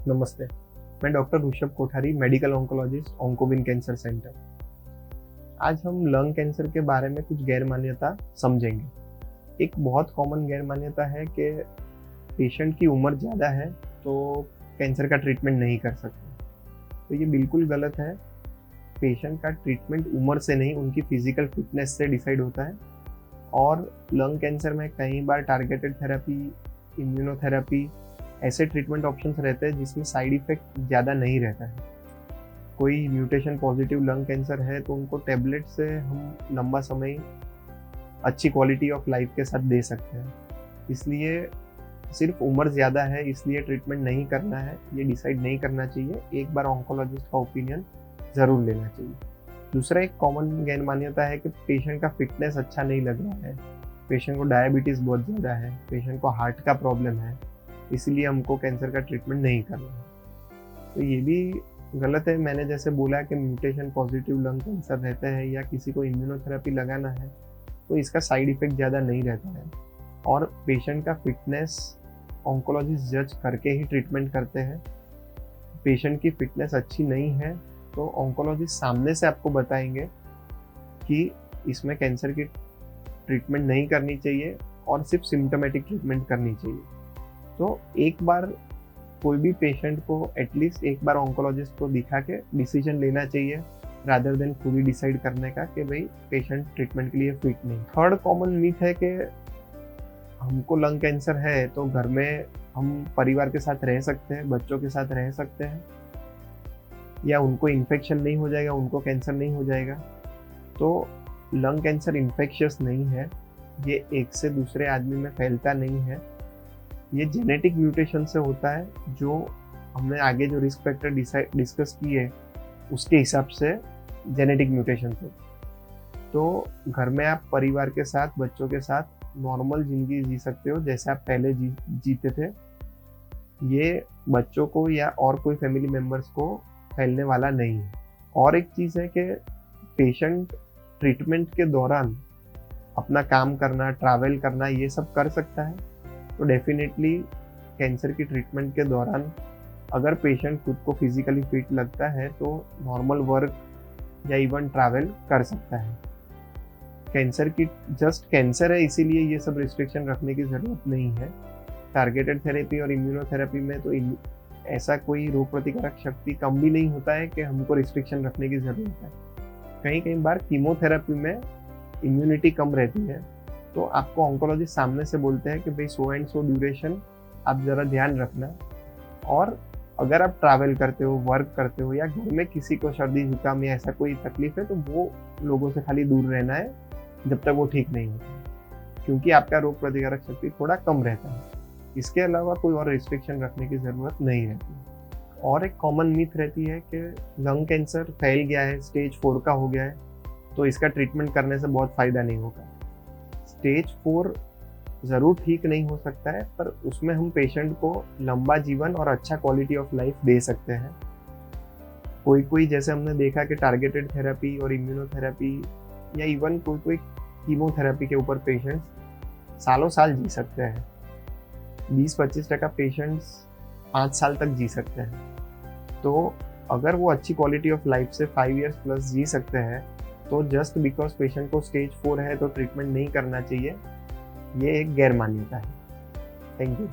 नमस्ते। मैं doctor Rishabh Kothari, medical oncologist, Oncowin cancer centre. आज हम लंग कैंसर के बारे में कुछ गैर मान्यता समझेंगे। एक बहुत कॉमन गैर मान्यता है कि पेशेंट की उम्र ज़्यादा है तो कैंसर का ट्रीटमेंट नहीं कर सकते। तो ये बिल्कुल गलत है। पेशेंट का ट्रीटमेंट उम्र से नहीं, उनकी फिजिकल फिटनेस से डिसाइड होता है। और लंग कैंसर में कई बार टारगेटेड थेरेपी, इम्यूनोथेरेपी ऐसे ट्रीटमेंट ऑप्शंस रहते हैं जिसमें साइड इफ़ेक्ट ज़्यादा नहीं रहता है। कोई म्यूटेशन पॉजिटिव लंग कैंसर है तो उनको टैबलेट से हम लंबा समय अच्छी क्वालिटी ऑफ लाइफ के साथ दे सकते हैं। इसलिए सिर्फ उम्र ज़्यादा है इसलिए ट्रीटमेंट नहीं करना है, ये डिसाइड नहीं करना चाहिए। एक बार ऑन्कोलॉजिस्ट का ओपिनियन ज़रूर लेना चाहिए। दूसरा एक कॉमन गैर मान्यता है कि पेशेंट का फिटनेस अच्छा नहीं लग रहा है, पेशेंट को डायबिटीज़ बहुत ज़्यादा है, पेशेंट को हार्ट का प्रॉब्लम है, इसीलिए हमको कैंसर का ट्रीटमेंट नहीं करना है। तो ये भी गलत है। मैंने जैसे बोला कि म्यूटेशन पॉजिटिव लंग कैंसर रहता है या किसी को इम्यूनोथेरेपी लगाना है तो इसका साइड इफ़ेक्ट ज़्यादा नहीं रहता है। और पेशेंट का फिटनेस ऑन्कोलॉजिस्ट जज करके ही ट्रीटमेंट करते हैं। पेशेंट की फिटनेस अच्छी नहीं है तो ऑन्कोलॉजिस्ट सामने से आपको बताएंगे कि इसमें कैंसर की ट्रीटमेंट नहीं करनी चाहिए और सिर्फ सिम्टोमेटिक ट्रीटमेंट करनी चाहिए। तो एक बार कोई भी पेशेंट को एटलीस्ट एक बार ऑन्कोलॉजिस्ट को दिखा के डिसीजन लेना चाहिए, रादर देन खुद ही डिसाइड करने का कि भाई पेशेंट ट्रीटमेंट के लिए फिट नहीं। थर्ड कॉमन मिथ है कि हमको लंग कैंसर है तो घर में हम परिवार के साथ रह सकते हैं, बच्चों के साथ रह सकते हैं, या उनको इन्फेक्शन नहीं हो जाएगा, उनको कैंसर नहीं हो जाएगा। तो लंग कैंसर इन्फेक्शियस नहीं है, ये एक से दूसरे आदमी में फैलता नहीं है। ये जेनेटिक म्यूटेशन से होता है, जो हमने आगे जो रिस्क फैक्टर डिस्कस किए उसके हिसाब से जेनेटिक म्यूटेशन से। तो घर में आप परिवार के साथ, बच्चों के साथ नॉर्मल ज़िंदगी जी सकते हो जैसे आप पहले जीते थे। ये बच्चों को या और कोई फैमिली मेम्बर्स को फैलने वाला नहीं है। और एक चीज़ है कि पेशेंट ट्रीटमेंट के दौरान अपना काम करना, ट्रैवल करना ये सब कर सकता है। तो डेफिनेटली कैंसर की ट्रीटमेंट के दौरान अगर पेशेंट खुद को फिजिकली फिट लगता है तो नॉर्मल वर्क या इवन ट्रैवल कर सकता है। कैंसर की जस्ट कैंसर है इसीलिए ये सब रिस्ट्रिक्शन रखने की ज़रूरत नहीं है। टारगेटेड थेरेपी और इम्यूनोथेरेपी में तो ऐसा कोई रोग प्रतिकारक शक्ति कम भी नहीं होता है कि हमको रिस्ट्रिक्शन रखने की ज़रूरत है। कई बार कीमोथेरेपी में इम्यूनिटी कम रहती है तो आपको ऑन्कोलॉजिस्ट सामने से बोलते हैं कि भाई सो एंड सो ड्यूरेशन आप ज़रा ध्यान रखना। और अगर आप ट्रैवल करते हो, वर्क करते हो या घर में किसी को सर्दी जुकाम या ऐसा कोई तकलीफ है तो वो लोगों से खाली दूर रहना है जब तक वो ठीक नहीं होता, क्योंकि आपका रोग प्रतिकारक शक्ति थोड़ा कम रहता है। इसके अलावा कोई और रिस्ट्रिक्शन रखने की ज़रूरत नहीं रहती। और एक कॉमन मिथ रहती है कि लंग कैंसर फैल गया है, स्टेज 4 का हो गया है तो इसका ट्रीटमेंट करने से बहुत फ़ायदा नहीं होगा। स्टेज 4 ज़रूर ठीक नहीं हो सकता है पर उसमें हम पेशेंट को लंबा जीवन और अच्छा क्वालिटी ऑफ लाइफ दे सकते हैं। कोई जैसे हमने देखा कि टारगेटेड थेरेपी और इम्यूनोथेरेपी या इवन कोई कीमोथेरेपी के ऊपर पेशेंट्स सालों साल जी सकते हैं। 20-25% पेशेंट्स 5 साल तक जी सकते हैं। तो अगर वो अच्छी क्वालिटी ऑफ लाइफ से 5 इयर्स प्लस जी सकते हैं तो जस्ट बिकॉज पेशेंट को स्टेज 4 है तो ट्रीटमेंट नहीं करना चाहिए, ये एक गैर मान्यता है। Thank you.